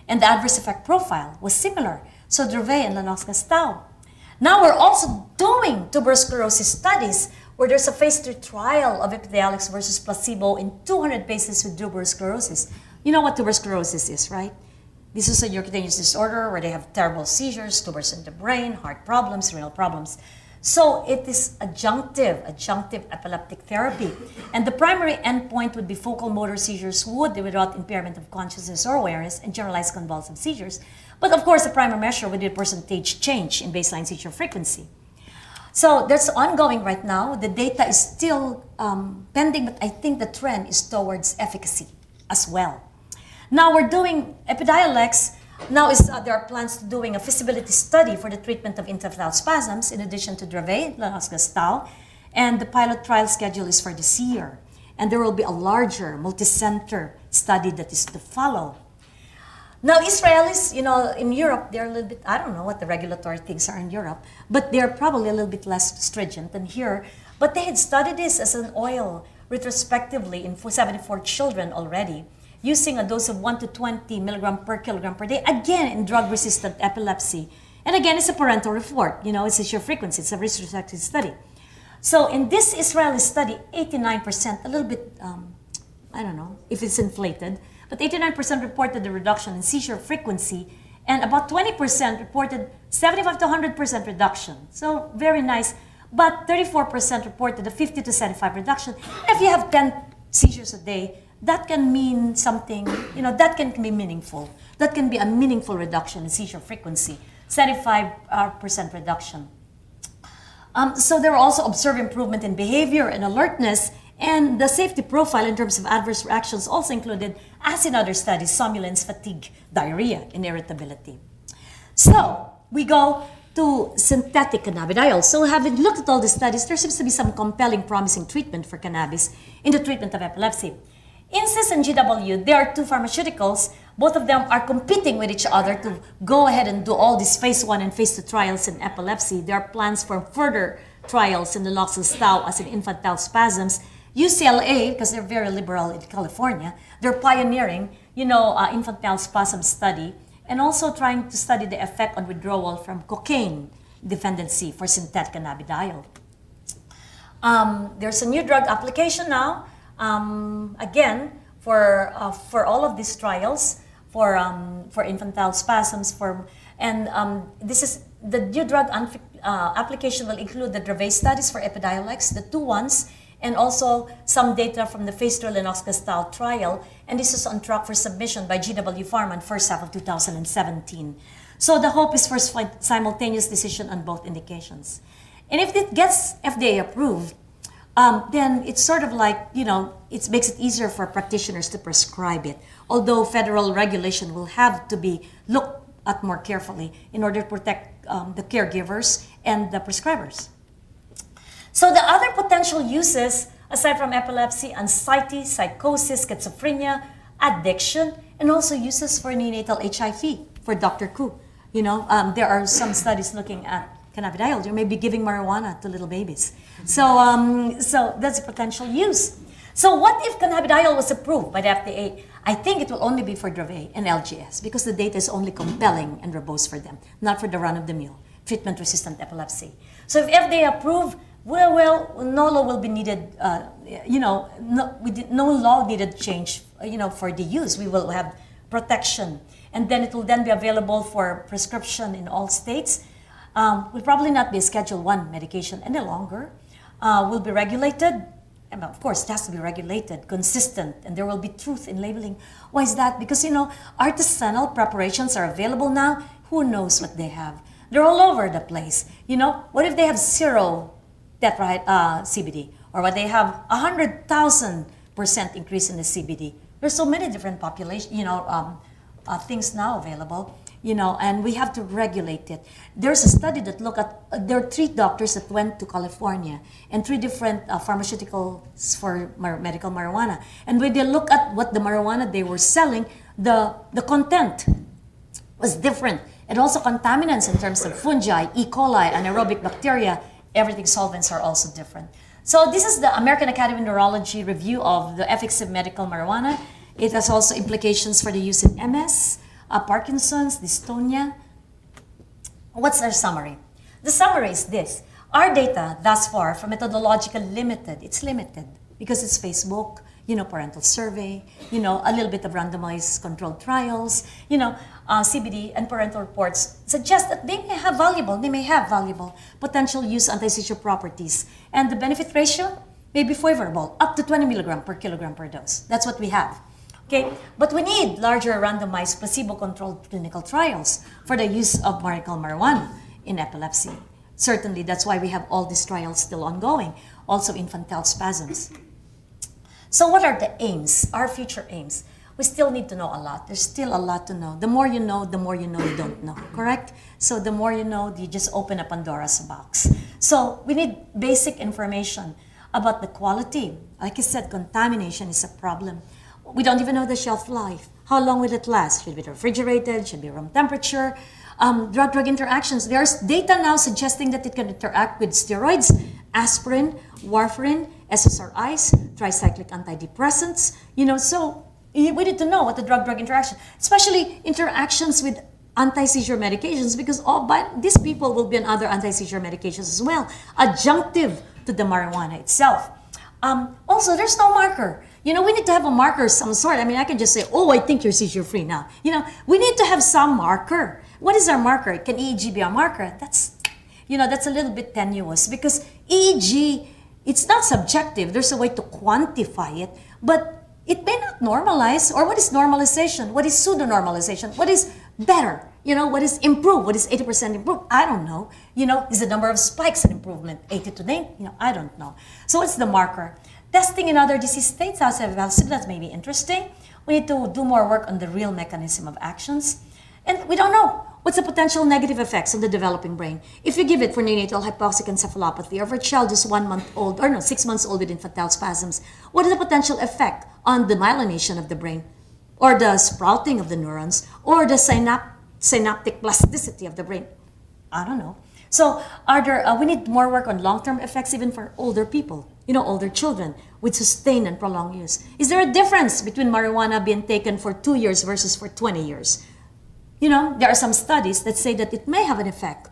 And the adverse effect profile was similar. So Dravet and Lennox-Gastaut. Now we're also doing tuberous sclerosis studies where there's a phase 3 trial of Epidiolex versus placebo in 200 patients with tuberous sclerosis. You know what tuberous sclerosis is, right? This is a neurocutaneous disorder where they have terrible seizures, tumors in the brain, heart problems, renal problems. So it is adjunctive epileptic therapy. And the primary endpoint would be focal motor seizures without impairment of consciousness or awareness and generalized convulsive seizures. But of course, the primary measure would be a percentage change in baseline seizure frequency. So that's ongoing right now. The data is still pending, but I think the trend is towards efficacy as well. Now we're doing Epidiolex. Now there are plans to doing a feasibility study for the treatment of infantile spasms in addition to Dravet, Lennox-Gastaut, and the pilot trial schedule is for this year. And there will be a larger multi-center study that is to follow. Now Israelis, in Europe, they're a little bit, I don't know what the regulatory things are in Europe, but they're probably a little bit less stringent than here. But they had studied this as an oil retrospectively in 74 children already, using a dose of 1 to 20 milligram per kilogram per day, again in drug-resistant epilepsy. And again, it's a parental report. It's a sheer frequency. It's a retrospective study. So in this Israeli study, 89%, a little bit, I don't know if it's inflated, but 89% reported the reduction in seizure frequency, and about 20% reported 75 to 100% reduction. So very nice. But 34% reported a 50 to 75 reduction. If you have 10 seizures a day, that can mean something, that can be meaningful. That can be a meaningful reduction in seizure frequency, 75% reduction. So they were also observed improvement in behavior and alertness, and the safety profile in terms of adverse reactions also included, as in other studies, somnolence, fatigue, diarrhea, and irritability. So we go to synthetic cannabidiol. So having looked at all the studies, there seems to be some compelling, promising treatment for cannabis in the treatment of epilepsy. INSYS and GW, there are two pharmaceuticals. Both of them are competing with each other to go ahead and do all these phase 1 and phase 2 trials in epilepsy. There are plans for further trials in the Lennox-Gastaut as in infantile spasms. UCLA, because they're very liberal in California, they're pioneering, infantile spasm study and also trying to study the effect on withdrawal from cocaine dependency for synthetic cannabidiol. There's a new drug application now. Again, for all of these trials, for infantile spasms, this is the new drug application will include the Dravet studies for Epidiolex, the 2 ones, and also some data from the phase 2 Lennox-Gastaut trial, and this is on track for submission by GW Pharma in first half of 2017. So the hope is for simultaneous decision on both indications. And if it gets FDA approved, then it's sort of like, it makes it easier for practitioners to prescribe it. Although federal regulation will have to be looked at more carefully in order to protect the caregivers and the prescribers. So the other potential uses, aside from epilepsy, anxiety, psychosis, schizophrenia, addiction, and also uses for neonatal HIV. for Dr. Koo. There are some studies looking at cannabidiol. You may be giving marijuana to little babies. So that's a potential use. So what if cannabidiol was approved by the FDA? I think it will only be for Dravet and LGS because the data is only compelling and robust for them, not for the run-of-the-mill treatment-resistant epilepsy. So if FDA approved, well, no law will be needed. No law needed change. For the use, we will have protection, and then it will then be available for prescription in all states. Will probably not be a Schedule I medication any longer. Will be regulated. And of course, it has to be regulated, consistent, and there will be truth in labeling. Why is that? Because, artisanal preparations are available now. Who knows what they have? They're all over the place. What if they have zero CBD? Or what they have 100,000% increase in the CBD? There's so many different population, things now available. And we have to regulate it. There's a study that looked at, there are 3 doctors that went to California and 3 different pharmaceuticals for medical marijuana. And when they look at what the marijuana they were selling, the content was different. And also contaminants in terms of fungi, E. coli, anaerobic bacteria, everything solvents are also different. So this is the American Academy of Neurology review of the efficacy of medical marijuana. It has also implications for the use in MS, Parkinson's, dystonia. What's our summary? The summary is this. Our data thus far for methodological limited, it's limited because it's Facebook, parental survey, a little bit of randomized controlled trials, CBD and parental reports suggest that they may have valuable potential use anti-seizure properties. And the benefit ratio may be favorable, up to 20 milligram per kilogram per dose. That's what we have. Okay, but we need larger randomized placebo-controlled clinical trials for the use of medical marijuana in epilepsy. Certainly, that's why we have all these trials still ongoing, also infantile spasms. So what are the aims, our future aims? We still need to know a lot. There's still a lot to know. The more you know you don't know, correct? So the more you know, you just open a Pandora's box. So we need basic information about the quality. Like I said, contamination is a problem. We don't even know the shelf life. How long will it last? Should it be refrigerated? Should it be room temperature? Drug-drug interactions. There's data now suggesting that it can interact with steroids, aspirin, warfarin, SSRIs, tricyclic antidepressants. So we need to know what the drug-drug interaction, especially interactions with anti-seizure medications, because these people will be on other anti-seizure medications as well, adjunctive to the marijuana itself. Also, there's no marker. We need to have a marker of some sort. I can just say, I think you're seizure-free now. We need to have some marker. What is our marker? Can EEG be our marker? That's a little bit tenuous because EEG, it's not subjective. There's a way to quantify it, but it may not normalize. Or what is normalization? What is pseudo-normalization? What is better? What is improved? What is 80% improved? I don't know. Is the number of spikes an improvement? 80 to 90? I don't know. So what's the marker? Testing in other disease states outside of epilepsy, that's maybe interesting. We need to do more work on the real mechanism of actions. And we don't know. What's the potential negative effects on the developing brain? If you give it for neonatal hypoxic encephalopathy or for a child who's 6 months old with infantile spasms, what is the potential effect on the myelination of the brain? Or the sprouting of the neurons? Or the synaptic plasticity of the brain? I don't know. So we need more work on long-term effects even for older people, older children with sustained and prolonged use. Is there a difference between marijuana being taken for 2 years versus for 20 years? There are some studies that say that it may have an effect.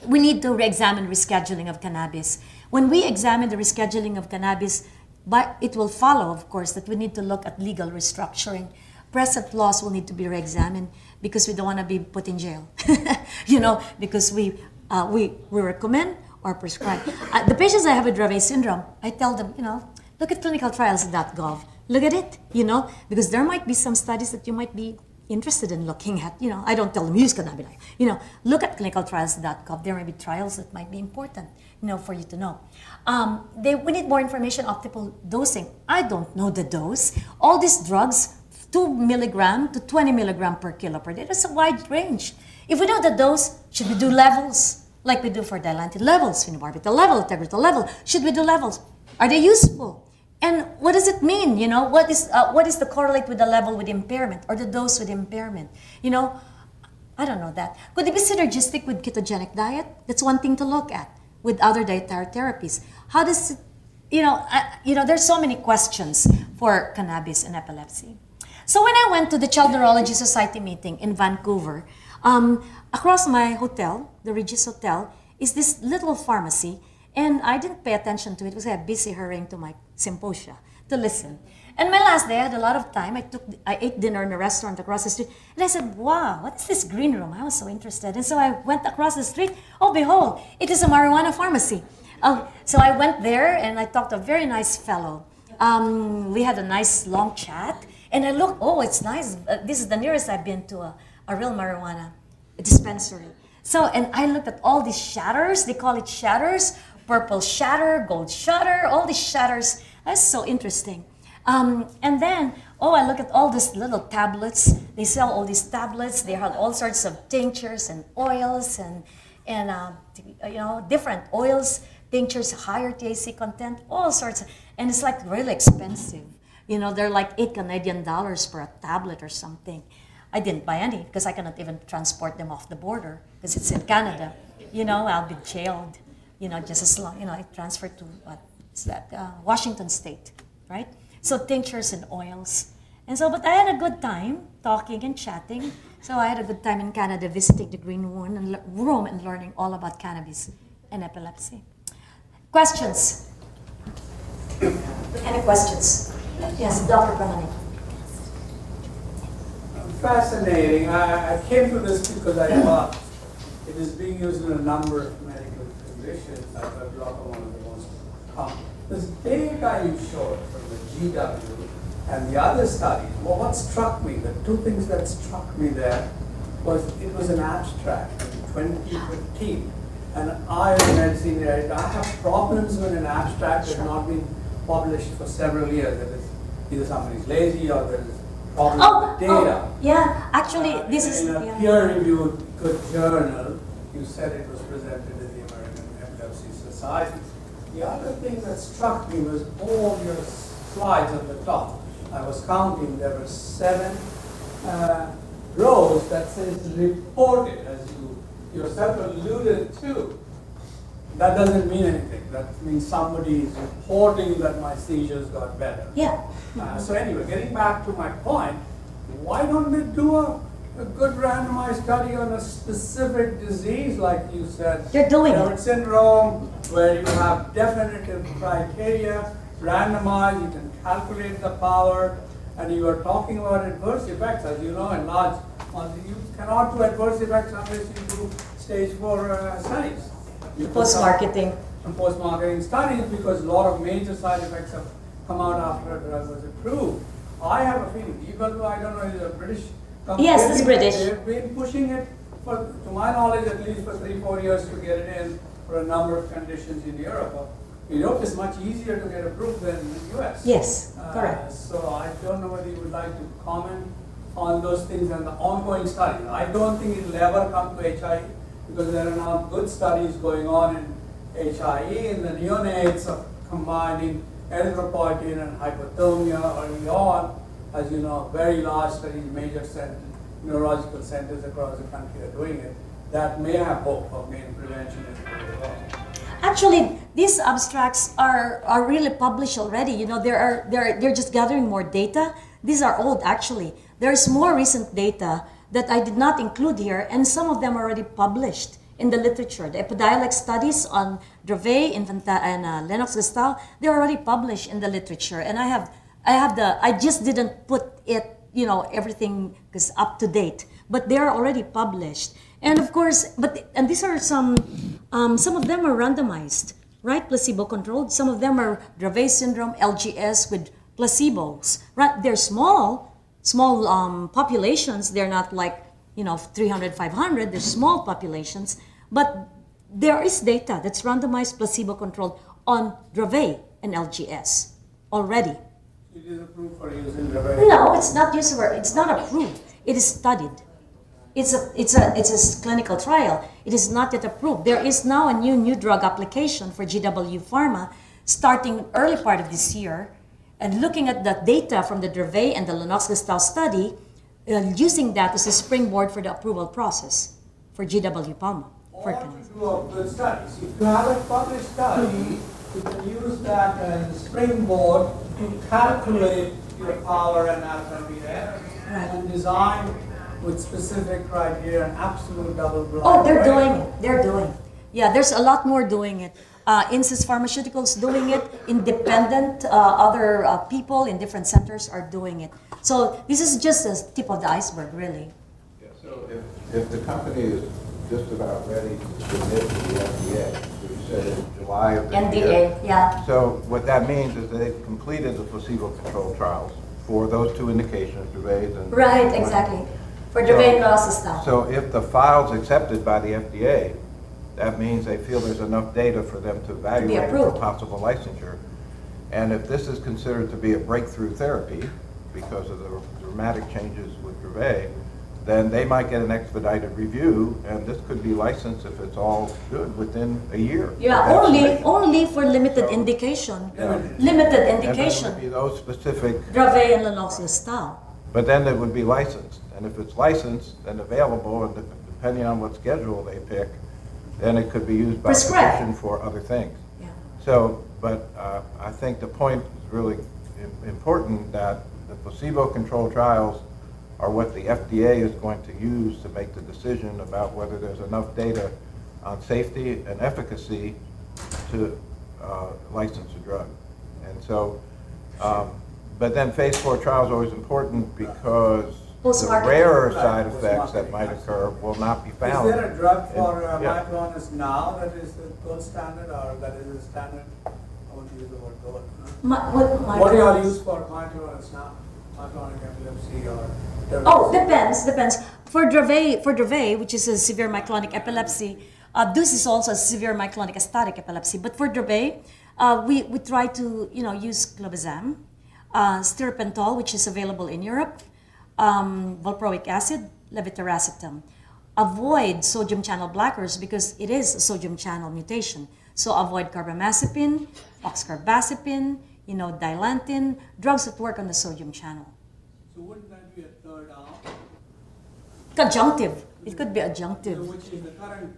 We need to re-examine rescheduling of cannabis. When we examine the rescheduling of cannabis, but it will follow, of course, that we need to look at legal restructuring. Present laws will need to be re-examined because we don't want to be put in jail. Because we recommend or prescribe. The patients I have with Dravet syndrome, I tell them, look at clinicaltrials.gov. Look at it, because there might be some studies that you might be interested in looking at. I don't tell them use cannabinoid. Look at clinicaltrials.gov. There may be trials that might be important, for you to know. We need more information on optimal dosing. I don't know the dose. All these drugs, 2 milligram to 20 milligram per kilo per day. That's a wide range. If we know the dose, should we do levels? Like we do for dilantin levels, phenobarbital level, tegretol level. Should we do levels? Are they useful? And what does it mean? You know, what is the correlate with the level with impairment or the dose with impairment? You know, I don't know that. Could it be synergistic with ketogenic diet? That's one thing to look at with other dietary therapies. How does it, there's so many questions for cannabis and epilepsy. So when I went to the Child Neurology Society meeting in Vancouver, across my hotel, the Regis Hotel, is this little pharmacy, and I didn't pay attention to it because I was busy hurrying to my symposia to listen. And my last day, I had a lot of time. I ate dinner in a restaurant across the street, and I said, wow, what is this green room? I was so interested. And so I went across the street. Oh, behold, it is a marijuana pharmacy. So I went there, and I talked to a very nice fellow. We had a nice long chat, and I looked, oh, it's nice. This is the nearest I've been to a real marijuana dispensary. So, and I looked at all these shatters. They call it shatters, purple shatter, gold shatter, all these shatters. That's so interesting. And then, I look at all these little tablets. They sell all these tablets. They have all sorts of tinctures and oils and different oils, tinctures, higher THC content, all sorts. And it's like really expensive. You know, they're like $8 for a tablet or something. I didn't buy any because I cannot even transport them off the border because it's in Canada. You know, I'll be jailed. You know, just as long, I transferred to, Washington State, right? So tinctures and oils. And so, but I had a good time talking and chatting. So I had a good time in Canada visiting the green room and learning all about cannabis and epilepsy. Questions? Any questions? Yes, Dr. Pramani. Fascinating. I came to this because I thought it is being used in a number of medical conditions. I thought glaucoma was the most common. This data you showed from the GW and the other studies, well, what struck me, the two things that struck me there was it was an abstract in 2015. And I had seen it. I have problems when an abstract has not been published for several years. That is either somebody's lazy or there is problem with the data. Yeah, actually, this is in a peer-reviewed good journal. You said it was presented in the American Epilepsy Society. The other thing that struck me was all your slides at the top. I was counting, there were 7 rows that says reported, as you yourself alluded to. That doesn't mean anything. That means somebody is reporting that my seizures got better. Yeah. So anyway, getting back to my point, why don't they do a good randomized study on a specific disease, like you said? They're doing Dravet it. syndrome, where you have definitive criteria, randomized, you can calculate the power, and you are talking about adverse effects, as you know, in large quantities. You cannot do adverse effects unless you do stage 4 studies. Post-marketing. Post-marketing studies, because a lot of major side effects have come out after a drug was approved. I have a feeling, even though I don't know, it's a British company. Yes, it's British. They've been pushing it, to my knowledge, at least for 3-4 years to get it in for a number of conditions in Europe. Europe is much easier to get approved than the US. Yes, correct. So I don't know whether you would like to comment on those things and the ongoing studies. I don't think it will ever come to HIE, because there are now good studies going on in HIE in the neonates of combining erythropoietin and hypothermia early on. As you know, very large studies, major neurological centers across the country are doing it. That may have hope of main prevention as well. Actually, these abstracts are really published already. You know, they're just gathering more data. These are old, actually. There's more recent data that I did not include here, and some of them are already published in the literature. The Epidiolex studies on Dravet, Infantile, and Lennox-Gastaut, they're already published in the literature. And I just didn't put it, everything is up to date, but they're already published. And of course, and these are some of them are randomized, right? Placebo-controlled. Some of them are Dravet syndrome, LGS with placebos, right? They're small populations. They're not like 300, 500. They're small populations, but there is data that's randomized, placebo-controlled on Dravet and LGS already. It is approved for use in Dravet? No, it's not used for. It's not approved. It is studied. It's a clinical trial. It is not yet approved. There is now a new drug application for GW Pharma starting early part of this year, And looking at the data from the Dravet and the Lennox-Gastaut study, using that as a springboard for the approval process for GW Palma. Or to do a good studies. If you have a published study, you can use that as a springboard to calculate your power and alpha beta error and design with specific criteria and absolute double blind. Oh, they're doing it. They're doing it. Yeah, there's a lot more doing it. Insys Pharmaceuticals doing it. Independent other people in different centers are doing it. So this is just the tip of the iceberg, really. Yeah, so if the company is just about ready to submit to the FDA, we said in July of this year. NDA, yeah. So what that means is they've completed the placebo-controlled trials for those two indications, Dravet and... Right, exactly. For Dravet and Lennox-Gastaut. So if the file's accepted by the FDA, that means they feel there's enough data for them to evaluate it for possible licensure. And if this is considered to be a breakthrough therapy because of the dramatic changes with Dravet, then they might get an expedited review, and this could be licensed if it's all good within a year. Yeah, only for limited indication. Yeah. Limited And indication. then it would be those specific, Dravet and Lennox-Gastaut. but then it would be licensed. And if it's licensed and available, and depending on what schedule they pick, then it could be used by physician for other things. Yeah. So, but I think the point is really important that the placebo-controlled trials are what the FDA is going to use to make the decision about whether there's enough data on safety and efficacy to license a drug. And so, but then phase 4 trial is always important because the rarer side effects that might occur will not be found. Is there a drug for marijuana now that is the gold standard, or that is the standard? I want to use the word gold. What do you use for marijuana now? Myoclonic epilepsy or... Oh, depends. For Dravet, which is a severe myoclonic epilepsy, this is also a severe myoclonic static epilepsy. But for Dravet, we try to use clobazam, stiripentol, which is available in Europe, valproic acid, levetiracetam. Avoid sodium channel blockers because it is a sodium channel mutation. So avoid carbamazepine, oxcarbazepine, dilantin, drugs that work on the sodium channel. So wouldn't that be a third arm? Conjunctive. It could be adjunctive. Which is the current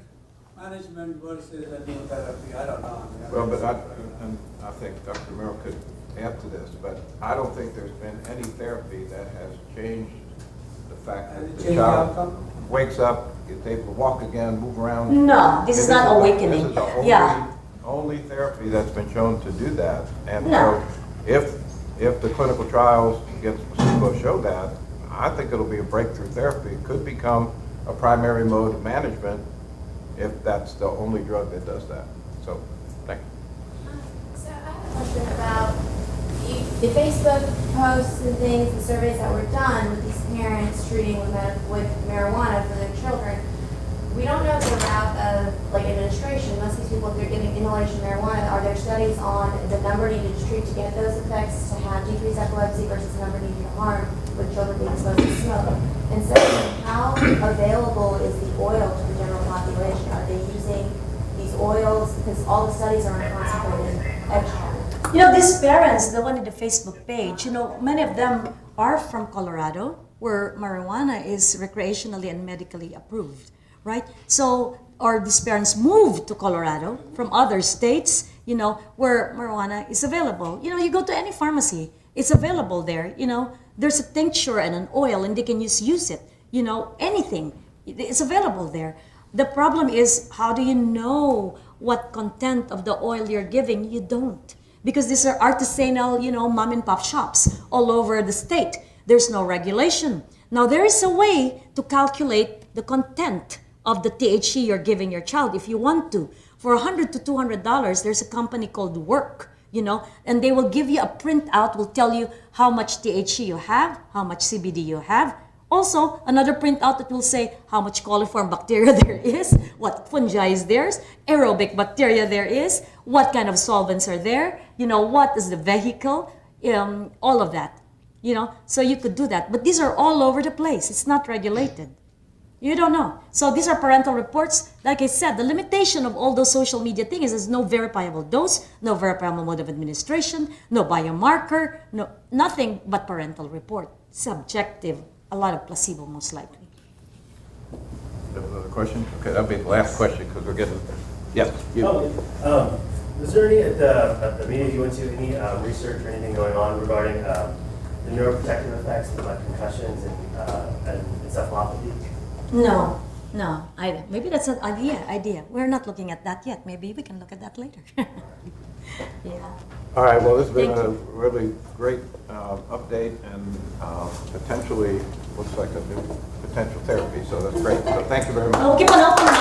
management versus a new therapy? I don't know. Well, but I think Dr. Romero could add to this, but I don't think there's been any therapy that has changed the fact that the child wakes up, is able to walk again, move around. No, this is not awakening. This is the only therapy that's been shown to do that. And so if the clinical trials against placebo show that, I think it'll be a breakthrough therapy. It could become a primary mode of management if that's the only drug that does that. So, thank you. So I have a question about the Facebook posts and things, the surveys that were done with these parents treating with marijuana for their children. We don't know the route of administration. Most of these people, if they're giving inhalation marijuana, are there studies on the number needed to treat to get those effects, to have decreased epilepsy versus the number needed to harm with children being exposed to smoke? And secondly, how available is the oil to the general population? Are they using these oils? Because all the studies are on concentrated extract. These parents, the one in the Facebook page, many of them are from Colorado, where marijuana is recreationally and medically approved. Right? So, or these parents moved to Colorado from other states, where marijuana is available. You go to any pharmacy, it's available there. There's a tincture and an oil, and they can use it. Anything, it's available there. The problem is, how do you know what content of the oil you're giving? You don't. Because these are artisanal, mom and pop shops all over the state. There's no regulation. Now, there is a way to calculate the content of the THC you're giving your child if you want to. For $100 to $200, there's a company called Work, and they will give you a printout, will tell you how much THC you have, how much CBD you have. Also, another printout that will say how much coliform bacteria there is, what fungi is there, aerobic bacteria there is, what kind of solvents are there, what is the vehicle, all of that. So you could do that. But these are all over the place. It's not regulated. You don't know. So these are parental reports. Like I said, the limitation of all those social media things is no verifiable dose, no verifiable mode of administration, no biomarker, no nothing but parental report. Subjective, a lot of placebo most likely. Another question? Okay, that'll be the last question because we're getting, yes. You. Was there any at the meeting you went to, any research or anything going on regarding the neuroprotective effects of like concussions and encephalopathy? No, no. Maybe that's an idea. We're not looking at that yet. Maybe we can look at that later. Yeah. All right, well, this has been Thank a you. really great update and potentially looks like a new potential therapy, so that's great. So thank you very much. Oh, keep on opening.